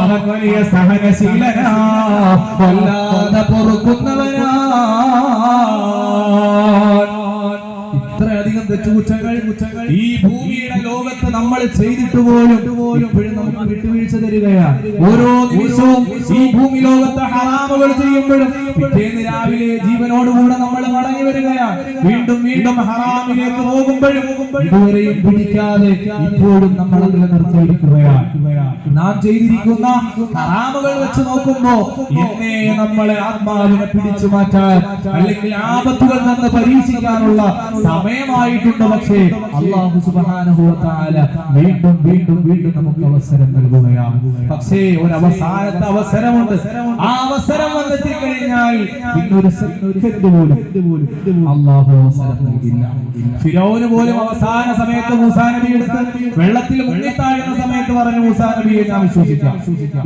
അവൻ വലിയ സഹനശീലനാ, വല്ലാതെ പൊറുക്കുന്നവനാ. ഇത്രയധികം തെറ്റുകുറ്റങ്ങൾ ഈ ഭൂമിയുടെ ലോകത്ത് നമ്മൾ ചെയ്തിട്ട് പോലും ഇപ്പോഴും നമുക്ക് വിട്ടുവീഴ്ച തരികയാണ്. ഓരോ നിമിഷവും ഈ ഭൂമി ലോകത്ത് ഹറാമുകൾ ചെയ്യുമ്പോഴും പിറ്റേന്ന് രാവിലെ ജീവനോടുകൂടെ നമ്മൾ മടങ്ങി വരികയാണ്. വീണ്ടും വീണ്ടും ഹറാമിലേക്ക് പോകുമ്പോഴും ഇതുവരെയും പിടിക്കാതെ ഇപ്പോഴും നമ്മൾ അതിൽ നിർത്തിയിരിക്കുകയാണ്. നാം ചെയ്തിരിക്കുന്ന ഹറാമുകൾ വെച്ച് നോക്കുമ്പോ എന്നേ നമ്മളെ ആത്മാവിനെ പിടിച്ചു മാറ്റാൻ, അല്ലെങ്കിൽ ആപത്തുകൾ നിന്ന് പരീക്ഷിക്കാനുള്ള സമയമായിട്ടുണ്ട്. പക്ഷേ അല്ലാഹു സുബ്ഹാനഹു വ തആല വീണ്ടും വീണ്ടും വീണ്ടും നമുക്ക് അവസരം നൽകുകയാണ്. പക്ഷേ ഒരു അവസാനത്തെ അവസരമുണ്ട്. ആ അവസരം വന്നെത്തി കഴിഞ്ഞാൽ പിന്നൊരു സെക്കൻഡ് പോലും അല്ലാഹു അവസരം നൽകില്ല. ഫിറൗന് പോലും അവസാന സമയത്ത് മൂസാ നബി എടുത്ത് വെള്ളത്തിൽ മുങ്ങിത്താഴുന്ന സമയത്ത് പറഞ്ഞു, മൂസാ നബിയെ ഞാൻ വിശ്വസിക്കാം,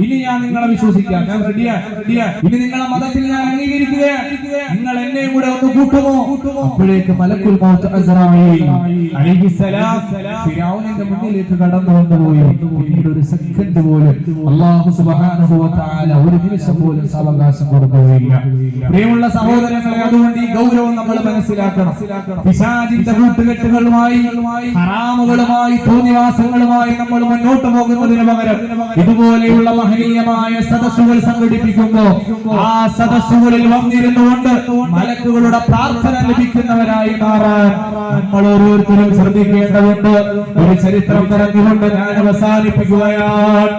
ഇനി ഞാൻ നിങ്ങളെ വിശ്വസിക്കാം, ഞാൻ റെഡിയാണ്, ഇനി നിങ്ങളെ മതത്തിൽ ഞാൻ അംഗീകരിക്കുകയാണ്, നിങ്ങൾ എന്നെയും കൂടെ ഒന്ന് കൂട്ടുമോ? അപ്പോഴേക്ക് മലക്കുൽ മൗത്ത് അസ്റാഈൽ അലൈഹിസ്സലാം ഫിറൗനിന്റെ മുന്നിലേക്ക് കടന്നു വന്നുപോയി. പിന്നീട് ഒരു സെക്കൻഡ് പോലും അല്ലാഹു സുബ്ഹാനഹു വ തആല ഒരു നിമിഷം പോലും സാവകാശം കൊടുക്കുകയില്ല. പ്രിയമുള്ള സഹോദരങ്ങളെ, അതുകൊണ്ട് ഈ ഗൗരവം നമ്മൾ മനസ്സിലാക്കണം. പിശാചിന്റെ കൂട്ടുകെട്ടുകളുമായി, ഹറാമുകളുമായി, തോന്നിവാസങ്ങളുമായി നമ്മൾ മുന്നോട്ട് പോകുന്നതിന് പകരം ഇതുപോലെയുള്ള മഹനീയമായ സദസ്സുകൾ സംഘടിപ്പിക്കുമ്പോൾ ആ സദസ്സുകളിൽ വന്നിരുന്നുകൊണ്ട് മലക്കുകളുടെ പ്രാർത്ഥന ലഭിക്കുന്നവരായി മാറാൻ നമ്മൾ ഓരോരുത്തരും ശ്രദ്ധിക്കേണ്ടതുണ്ട്. ഒരു ചരിത്രം പറഞ്ഞുകൊണ്ട് ഞാൻ അവസാനിപ്പിക്കുകയാണ്.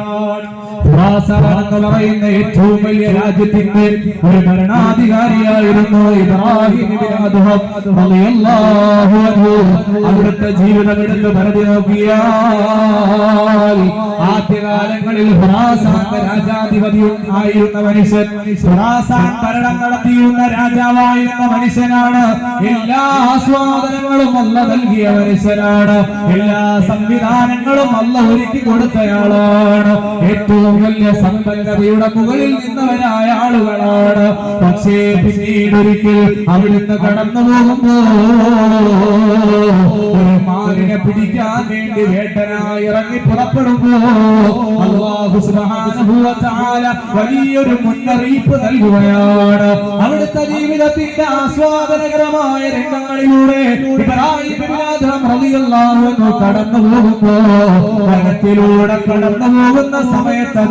എന്ന് പറയുന്ന ഏറ്റവും വലിയ രാജ്യത്തിന്റെ ഒരു ഭരണാധികാരിയായിരുന്നു ഇബ്രാഹിം ഇബ്നു അദ്ഹം റളിയല്ലാഹു അൻഹു. അവിടുത്തെ ജീവിതം എടുത്ത് പരിധി നോക്കിയാൽ ആദ്യകാലങ്ങളിൽ ഖുറാസാൻ രാജാധിപതി ആയിരുന്ന മനുഷ്യൻ, ഖുറാസാൻ ഭരണം നടത്തിയിരുന്ന രാജാവായിരുന്ന മനുഷ്യനാണ്. എല്ലാ ആസ്വാദനങ്ങളും അല്ലാഹു നൽകിയ മനുഷ്യനാണ്. എല്ലാ സംവിധാനങ്ങളും അല്ലാഹു ഒരുക്കി കൊടുത്തയാളാണ്. ഏറ്റവും വലിയ സമ്പന്നതയുടെ മുകളിൽ നിന്നവരായ ആളുകളാണ്. പക്ഷേ പിന്നീട് ഒരിക്കൽ അവിടുന്ന് കടന്നു പോകുമ്പോ ഒരു മാനിനെ പിടിക്കാൻ വേണ്ടി വേട്ടനായി ഇറങ്ങി പുറപ്പെടുമ്പോ അല്ലാഹു സുബ്ഹാനഹു വ തആല വലിയൊരു മുന്നറിയിപ്പ് നൽകുകയാണ്. അവിടുത്തെ ജീവിതത്തിന്റെ ആസ്വാദനകരമായ രംഗങ്ങളിലൂടെ ഇബ്രാഹിം ഇബ്നു അദ്ഹം റളിയല്ലാഹു അൻഹു കടന്നു പോകുമ്പോ വനത്തിലൂടെ കടന്നു പോകുന്ന സമയത്തതാ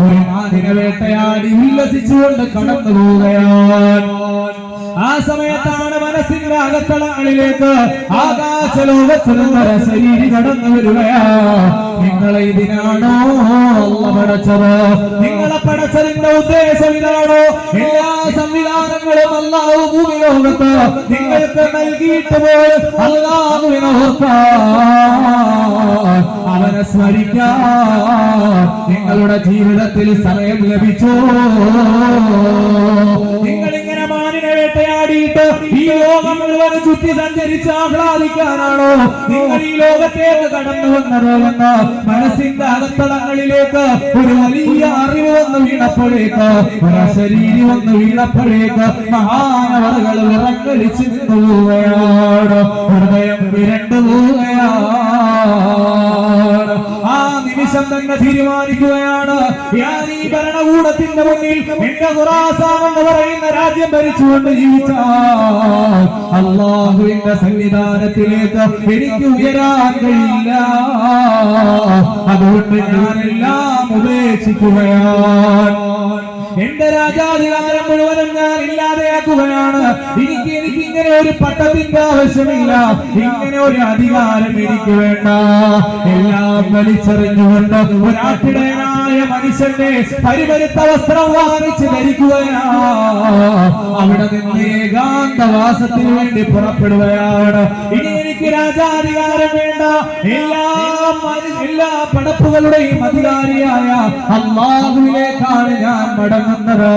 ഒരു മാനിനെ വേട്ടയാടി ഉല്ലസിച്ചുകൊണ്ട് കടന്നു പോവുകയാണ്. ആ സമയത്താണ് മനസ്സിന്റെ അകത്തളങ്ങളിലേക്ക് ആകാശലോകത്തിൽ നിന്നൊരു ശരീരി കടന്നു വരികയാ. നിങ്ങളെ ഇതിനാണോ അല്ലാഹു പടച്ചത്? നിങ്ങളെ പടച്ചതിന്റെ ഉദ്ദേശം ഇതാണോ? എല്ലാ സംവിധാനങ്ങളും അല്ലാഹു ഭൂമി ലോകത്ത് നിങ്ങൾക്ക് നൽകിയിട്ട് പോലും അല്ലാഹുവിനെ ഓർക്കാൻ, അവനെ സ്മരിക്കാൻ നിങ്ങളുടെ ജീവിതത്തിൽ സമയം ലഭിച്ചോ? നിങ്ങൾ ഇങ്ങനെ മാനിനെ വേട്ടയാടിയിട്ട് ഈ ലോകം മുഴുവൻ ചുറ്റി സഞ്ചരിച്ച് ആഹ്ലാദിക്കാനാണോ നിങ്ങൾ ഈ ലോകത്തേക്ക് കടന്നു വന്നത് എന്ന് മനസ്സിന്റെ അകത്തളങ്ങളിലേക്ക് ഒരു വലിയ അറിവ് വന്ന് വീണപ്പോഴേക്ക് ഒരു ശരീരം വന്ന് വീണപ്പോഴേക്ക് മഹാനവറുകൾ വിറങ്ങലിച്ച് നിന്നു പോവുകയാണ്. ഹൃദയം വിരണ്ടു പോവുകയാണ്. ആ നിമിഷം തന്നെ തീരുമാനിക്കുകയാണ്, ഞാൻ ഈ ഭരണകൂടത്തിന്റെ മുന്നിൽ എന്റെ ഖുറാസാൻ എന്ന് പറയുന്ന രാജ്യം ഭരിച്ചുകൊണ്ട് ജീവിച്ച അല്ലാഹുവിന്റെ സന്നിധാനത്തിലേക്ക് എനിക്ക് ഉയരാൻ കഴിയില്ല. അതുകൊണ്ട് ഞാനെല്ലാം ഉപേക്ഷിക്കുകയാണ്. എന്റെ രാജാധികാരം മുഴുവനും ഞാൻ ഇല്ലാതെയാക്കുകയാണ്. എനിക്ക് ഇങ്ങനെ ഒരു പട്ടത്തിന്റെ ആവശ്യമില്ല, ഇങ്ങനെ ഒരു അധികാരം എനിക്ക് വേണ്ട. എല്ലാം വലിച്ചെറിഞ്ഞുകൊണ്ട് ഒരാട്ടിടയനായ മനുഷ്യന്റെ പരിപരുത്ത വസ്ത്രം വാങ്ങിച്ച് ധരിക്കുകയാണ്. അവിടെ നിന്ന് ഏകാന്തവാസത്തിന് വേണ്ടി പുറപ്പെടുകയാണ്. ഇനി എനിക്ക് രാജാധികാരം വേണ്ട, എല്ലാ പടപ്പുകളുടെയും അധികാരിയായ അല്ലാഹുവിലേക്കാണ് ഞാൻ മടങ്ങുന്നത്.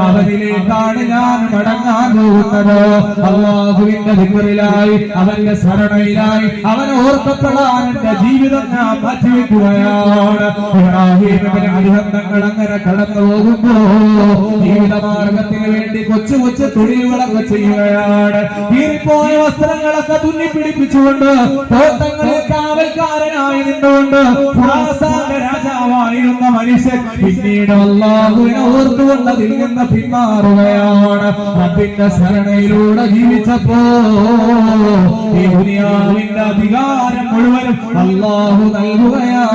അവനിലേക്കാണ് ഞാൻ മടങ്ങാൻ പോകുന്നത്. അല്ലാഹുവിന്റെ ദിക്റിലായി, അവന്റെ സ്മരണയിലായി, അവനെ ഓർക്കപ്പെടാൻ എന്റെ ജീവിതം ഞാൻ മാറ്റിവെക്കുകയാണ്. അനുബന്ധങ്ങൾ അങ്ങനെ കടന്നു പോകുമ്പോ ജീവിതമാർഗത്തിന് വേണ്ടി കൊച്ചു കൊച്ചു തൊഴിലുകളൊക്കെ ചെയ്യുകയാണ്. കീറിപ്പോയ വസ്ത്രങ്ങളൊക്കെ തുന്നിപ്പിടിപ്പിച്ചുകൊണ്ട് തോട്ടങ്ങളിൽ കാവൽക്കാരനായി നിന്നുകൊണ്ട് ഖുറാസാന്റെ രാജാവായിരുന്ന മനുഷ്യൻ പിന്നീട് അല്ലാഹുവിനെ ഓർത്തുകൊണ്ട് അതിൽ നിന്ന് പിന്മാറുകയാണ്. റബ്ബിന്റെ സ്മരണയിലൂടെ ജീവിച്ചപ്പോ ഈ ദുനിയാവിന്റെ അധികാരം മുഴുവനും അല്ലാഹു നൽകുകയാണ്.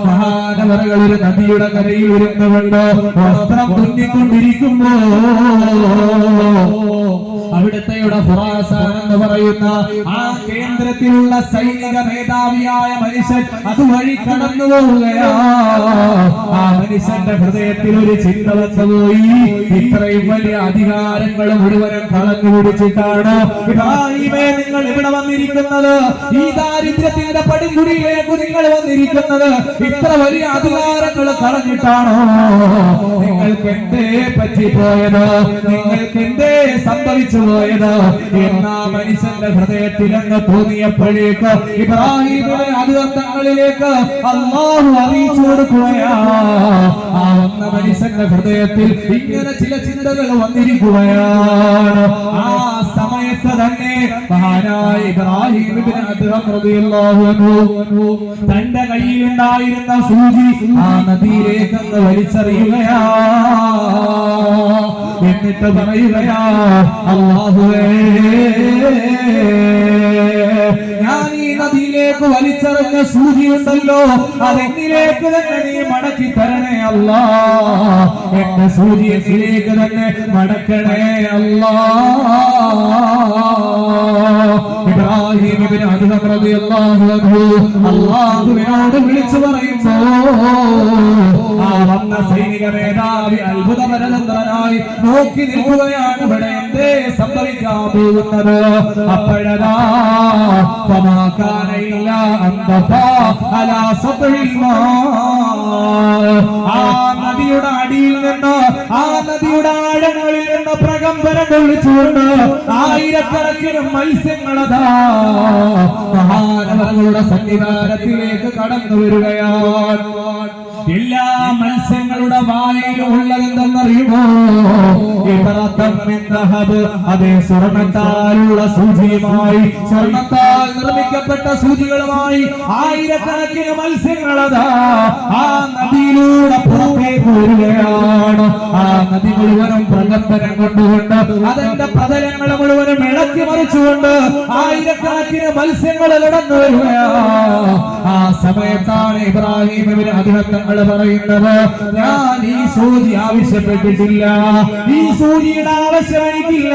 മഹാനവറുകൾ ഒരു നദിയുടെ കരയിൽ ഇരുന്നുകൊണ്ട് വസ്ത്രം തുന്നിക്കൊണ്ടിരിക്കുമ്പോ അവിടുത്തെയുടെ ഖുറാസാൻ എന്ന് പറയുന്ന ആ കേന്ദ്രത്തിലുള്ള സൈനിക മേധാവിയായ മനുഷ്യൻ അതുവഴി കടന്നു പോവുകയാണ്. ആ മനുഷ്യന്റെ ഹൃദയത്തിൽ ഒരു ചിന്ത വന്നുപോയി, ഇത്രയും വലിയ അധികാരങ്ങൾ മുഴുവനും കളഞ്ഞു കുടിച്ചിട്ടാണ് ഇബ്രാഹിമേ നിങ്ങൾ ഇവിടെ വന്നിരിക്കുന്നത്? ഈ ദാരിദ്ര്യത്തിന്റെ പടിമുടിയിലേക്ക് നിങ്ങൾ വന്നിരിക്കുന്നത് ഇത്ര വലിയ അധികാരങ്ങൾ കളഞ്ഞിട്ടാണോ? നിങ്ങൾക്ക് എന്തേ പറ്റിപ്പോയത്? നിങ്ങൾക്ക് എന്തേ സംഭവിച്ചു പോയത് എന്നാ മനുഷ്യന്റെ ഹൃദയത്തിൽ അങ്ങ് തോന്നിയപ്പോഴേക്ക് ഇബ്രാഹിമിന്റെ അനുബന്ധങ്ങളിലേക്ക് അല്ലാഹു അറിയിച്ചു കൊടുക്കുകയാണ്. ആ വന്ന മനുഷ്യന്റെ ഹൃദയത്തിൽ ഇങ്ങനെ ചില ചിന്തകൾ വന്നിരിക്കുകയാണ്. ആ സമയത്ത് തന്നെ മഹാനായ ഇബ്രാഹിം ഇബ്നു അദ്ഹം റളിയല്ലാഹു അൻഹു തന്റെ കയ്യിലുണ്ടായിരുന്ന സൂചി ആ നദിയിലേക്ക് അങ്ങ് വലിച്ചെറിയുകയാണ്. എന്നിട്ട് പറയുകയാ, അല്ലാഹുവേ ഞാൻ ഈ നദിയിലേക്ക് വലിച്ചെറിഞ്ഞ സൂചിയുണ്ടല്ലോ, അതെന്നിലേക്ക് തന്നെ നീ മടക്കി തരണേ അല്ലാ. എന്റെ സൂചി എന്നിലേക്ക് തന്നെ മടക്കണേ അല്ലാ. ഇബ്രാഹിം ഇബ്നു അദ്ഹം റളിയല്ലാഹു അൻഹു അല്ലാഹുവിനോട് വിളിച്ചു പറയുമ്പോ ആ വന്ന സൈനിക മേധാവി അത്ഭുതപരതന്ത്രനായി നോക്കി നിൽക്കുകയാണ്. ഇവിടെ എന്തേ സംഭവിക്കാൻ പോകുന്നത്? അപ്പോഴതാ ആ നദിയുടെ അടിയിൽ നിന്ന്, ആ നദിയുടെ ആഴങ്ങളിൽ നിന്ന് പ്രകമ്പനം കൊള്ളിച്ചുകൊണ്ട് ആയിരക്കണക്കിന് മത്സ്യങ്ങളതാ മഹാനവറുകളുടെ സന്നിധാനത്തിലേക്ക് കടന്നു വരികയാണ്. എല്ലാ മത്സ്യങ്ങളുടെ വായിലും ഉള്ളതെന്തെന്നറിയുമോ? അതേ സ്വർണത്താലുള്ള സൂചിയുമായി, സ്വർണത്താൽ നിർമ്മിക്കപ്പെട്ട സൂചികളുമായി ആയിരക്കണക്കിന് മത്സ്യങ്ങളതാ ആ നദിയിലൂടെ പുറത്തേക്ക് വരികയാണ്. ആ നദി മുഴുവനും പ്രകമ്പനം കൊണ്ടുകൊണ്ട് അതിന്റെ പ്രതലങ്ങൾ മുഴുവനും ഇളക്കി മറിച്ചുകൊണ്ട് ആയിരക്കണക്കിന് മത്സ്യങ്ങൾ കടന്നു വരികയാണ്. ആ സമയത്താണ് ഇബ്രാഹിം ഇബ്നു അദ്ഹം തങ്ങൾ പറയുന്നത്, ഞാൻ ഈ സൂചി ആവശ്യപ്പെട്ടിട്ടില്ല, ഈ സൂചിയുടെ ആവശ്യം എനിക്കില്ല,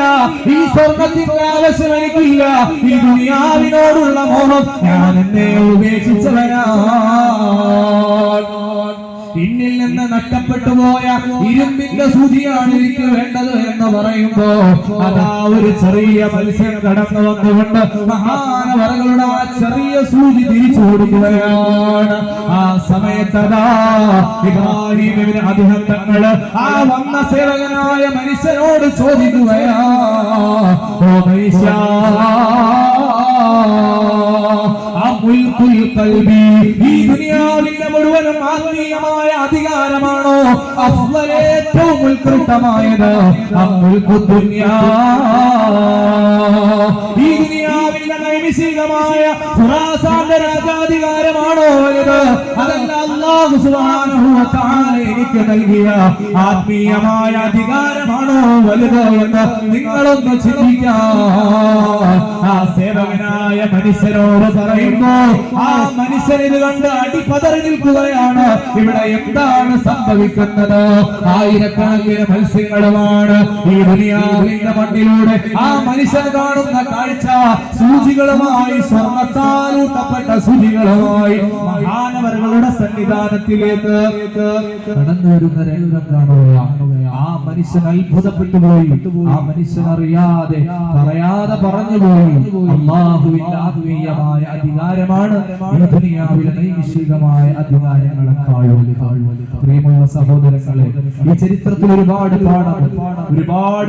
ഈ സ്വർണത്തിന്റെ ആവശ്യം എനിക്കില്ല, ഈ ദുനിയാവിനോടുള്ള മോഹം ഞാൻ എന്നെ ഉപേക്ഷിച്ചവനാ. എന്നിൽ നിന്ന് നഷ്ടപ്പെട്ടു പോയ ഇരുമ്പിന്റെ സൂചിയാണ് എനിക്ക് വേണ്ടത് എന്ന് പറയുമ്പോ അതാ ഒരു ചെറിയ മത്സ്യം കടന്നു വന്നുകൊണ്ട് മഹാനവറുകളുടെ ആ ചെറിയ സൂചി തിരിച്ചു കൊടുക്കുകയാണ്. ആ സമയത്തതാ ഇബ്രാഹിമിന് അദ്ദേഹം തങ്ങള് ആ വന്ന സേവകനായ മനുഷ്യനോട് ചോദിക്കുകയാ, ഓ മനുഷ്യ, ഈ ദുനിയാവിന്റെ മുഴുവനും ആത്മീയമായ അധികാരമാണോ ഏറ്റവും ഉത്കൃഷ്ടമായത്? ഈ ദുനിയാവിന്റെ നൈമിഷികമായ ഖുറാസാന്റെ രാജാധികാരമാണോ വലുത്? അതല്ല അല്ലാഹു സുബ്ഹാനഹു വ തആല എനിക്ക് നൽകിയ ആത്മീയമായ അധികാരമാണോ വലുത് എന്ന് നിങ്ങളൊന്ന് ചിന്തിക്കാം. ആ സേവകനായ മനുഷ്യനോട് പറയുമ്പോ ആ മനുഷ്യൻ ഇത് കണ്ട് അടിപതറി നിൽക്കുകയാണ്. ഇവിടെ എന്താണ് സംഭവിക്കുന്നത്? ആയിരക്കണക്കിന് മത്സ്യങ്ങളുമാണ് ഈ ദുനിയാവിന്റെ മണ്ണിലൂടെ ആ മനുഷ്യൻ കാണുന്ന കാഴ്ച. സൂചികളുമായി, സ്വർണ്ണത്താലൂട്ടപ്പെട്ട സൂചികളുമായി മഹാനവറുകളുടെ സന്നിധാനത്തിലേക്ക് കടന്നു വരുന്ന രംഗം കാണുക. ആ മനുഷ്യൻ അത്ഭുതപ്പെട്ടു പോയി. ആ മനുഷ്യൻ അറിയാതെ പറയാതെ പറഞ്ഞുപോയി, അല്ലാഹുവിന്റെ ആത്മീയമായ അധികാരമാണ് ഈ ദുനിയാവിലെ നൈമിഷികമായ അധികാരങ്ങളെക്കാൾ വലുത്. പ്രിയമുള്ള സഹോദരങ്ങളെ, ഈ ചരിത്രത്തിൽ ഒരുപാട് പാഠങ്ങൾ,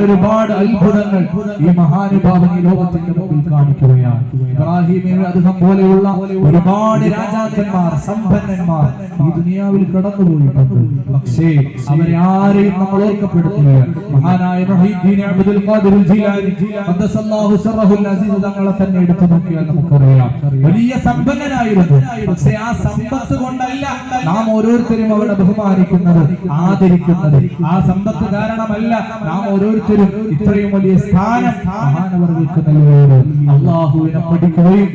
ഒരുപാട് അത്ഭുതങ്ങൾ ഈ മഹാനുഭാവൻ ഈ ലോകത്തിന്റെ മുമ്പിൽ കാണിക്കുകയാണ്. ഇബ്രാഹിമിനെ അദ്ദേഹം പോലെയുള്ള ഒരുപാട് രാജാക്കന്മാർ, സമ്പന്നന്മാർ ഈ ദുനിയാവിൽ കടന്നുപോയിട്ടുണ്ട്. പക്ഷേ അവരെ ആരെയും നമ്മൾ ഓർക്കപ്പെടുന്നില്ല. മഹാനായ മുഹീദ്ദീൻ അബ്ദുൽ ഖാദിർ ജീലാനി ഖദ്ദസല്ലാഹു സിർറഹുൽ അസീസ് തങ്ങളെ തന്നെ എടുത്തു നോക്കിയാൽ നമുക്കറിയാം, വലിയ സമ്പന്നനായിരുന്നു. പക്ഷേ ആ സമ്പത്ത് കൊണ്ടല്ല നാം ഓരോരുത്തരും അവരെ ബഹുമാനിക്കുന്നത്, ആദരിക്കുന്നത്. ആ സമ്പത്ത് കാരണമല്ല നാം ഓരോരുത്തരും ഇത്രയും വലിയ സ്ഥാനം മഹാനവറുകൾക്ക് നൽകുന്നത്. അല്ലാഹുവിനെ പഠിക്കുകയും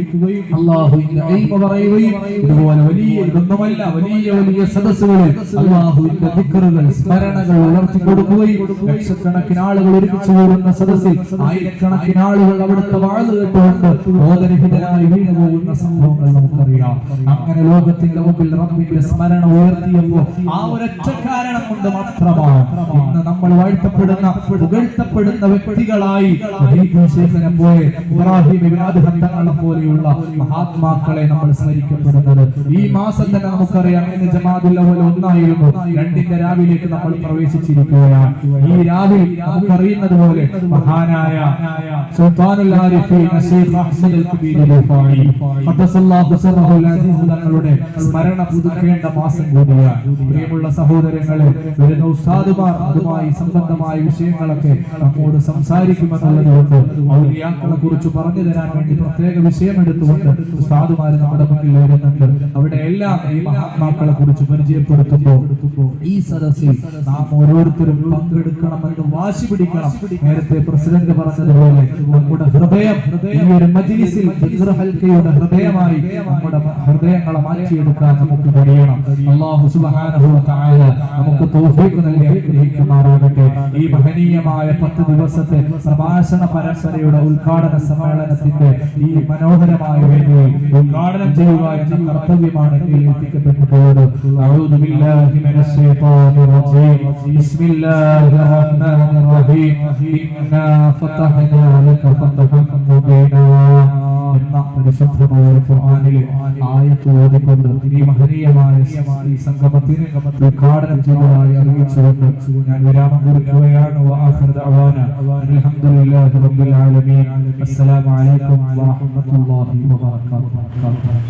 അല്ലാഹുവിന്റെ ഇൽമ പറയുകയും ഇതുപോലെ ഇതൊന്നുമല്ല, വലിയ സദസ്സുകളിൽ അല്ലാഹുവിന്റെ ദിക്റുകൾ, സ്മരണകൾ വളർത്തി കൊടുക്കുകയും ലക്ഷക്കണക്കിന് ആളുകൾ ഒരുമിച്ച് കൂടുന്ന സദസ്സിൽ ആയിരക്കണക്കിന് ആളുകൾ അവിടുത്തെ വാഴ്ന്നു കേട്ടുകൊണ്ട് ബോധരഹിതരായി വീണു പോകുന്ന സംഭവങ്ങൾ നമുക്കറിയാം. അങ്ങനെ ലോകത്തിന്റെ മുമ്പിൽ റബ്ബിന്റെ സ്മരണ ഉയർത്തിയപ്പോൾ ആ ഒരൊറ്റ കാരണം കൊണ്ട് മാത്രമാണ് ഇന്ന് നമ്മൾ വാഴ്ത്തപ്പെടുന്ന, പുകഴ്ത്തപ്പെടുന്ന വ്യക്തികളായി ശേഖനെ പോലെ ഇബ്രാഹിം തങ്ങളെ പോലെയുള്ള മഹാത്മാക്കളെ നമ്മൾ സ്മരിക്കപ്പെടുന്നത്. ഈ മാസം തന്നെ നമുക്കറിയാം, ഇന്ന് ജമാഅത്തുൽ അവ്വൽ 1 ആയിരുന്നു. 2 രാവിലേക്ക് നമ്മൾ പ്രവേശിച്ചിരിക്കുകയാണ്. ഈ രാവിൽ നമുക്കറിയുന്നത് പോലെ മഹാനായ സുൽത്താനുൽ ആരിഫീൻ ശൈഖ് അഹ്മദ് അൽ കബീർ റുഫായി ഖദ്ദസല്ലാഹു സിർറഹുൽ അസീസ് തങ്ങളുടെ സ്മരണ പുതുക്കേണ്ട മാസം കൂടിയാണ്. പ്രിയമുള്ള സഹോദരങ്ങളെ, വരുന്ന ഉസ്താദുമാർ അതുമായി സംബന്ധമായ വിഷയങ്ങളൊക്കെ നമ്മോട് സംസാരിക്കുമെന്നുള്ളത് കൊണ്ട് ഔലിയാക്കളെ കുറിച്ച് പറഞ്ഞു തരാൻ വേണ്ടി പ്രത്യേക വിഷയം എടുത്തുകൊണ്ട് ഉസ്താദുമാര് നമ്മുടെ മുന്നിൽ വരുന്നുണ്ട്. അവിടെ എല്ലാം ഈ മഹാത്മാക്കളെ കുറിച്ച് പരിചയപ്പെടുത്തുമ്പോൾ ഈ സദസ്സിൽ നാം ഓരോരുത്തരും പങ്കെടുക്കണമെന്ന് വാശി പിടിക്കണം. നേരത്തെ പ്രസിഡന്റ് പറഞ്ഞതുപോലെ നമ്മുടെ ഹൃദയം ഈ ഒരു മജ്ലിസിൽ ഹൽക്കയുടെ ഹൃദയമായി നമ്മുടെ ഹൃദയങ്ങളെ മാറ്റിയെടുക്കാൻ നമുക്ക് കഴിയണം. അല്ലാഹു സുബ്ഹാനഹു വ തആല നമുക്ക് തൗഫീഖ് നൽകി അനുഗ്രഹിക്കുമാറാകട്ടെ. ഈ മഹനീയമായ 10 ദിവസത്തെ പ്രഭാഷണ പരമ്പരയുടെ ഉദ്ഘാടന സമ്മേളനത്തിന്റെ ഈ മനോഹരമായ വേദിയിൽ ഉദ്ഘാടനം ചെയ്യുക എന്ന കർത്തവ്യമാണ് എന്നിൽ ഏൽപ്പിക്കപ്പെട്ടിട്ടുള്ളത്. അഊദു ബില്ലാഹി മിനശ് ശൈത്വാനിർ റജീം. ബിസ്മില്ലാഹിർ റഹ്മാനിർ റഹീം. ഇന്നാ ഫതഹ്നാ ലക ഫതഹൻ മുബീനാ എന്ന പരിശുദ്ധമായ ഖുർആനിലെ ആയത്ത് ഓതിക്കൊണ്ട് ഈ മഹനീയമായ ഈ സംഗമത്തിന് ഉദ്ഘാടനം ചെയ്തതായി അറിയിച്ചുകൊണ്ട് ഞാൻ വിരാമം കുറിക്കുകയാണ്. വആഖിറു ദഅവാന അൽഹംദുലില്ലാഹി റബ്ബിൽ ആലമീൻ. അസ്സലാമു അലൈക്കും വറഹ്മത്തുള്ളാഹി വബറകാതുഹു.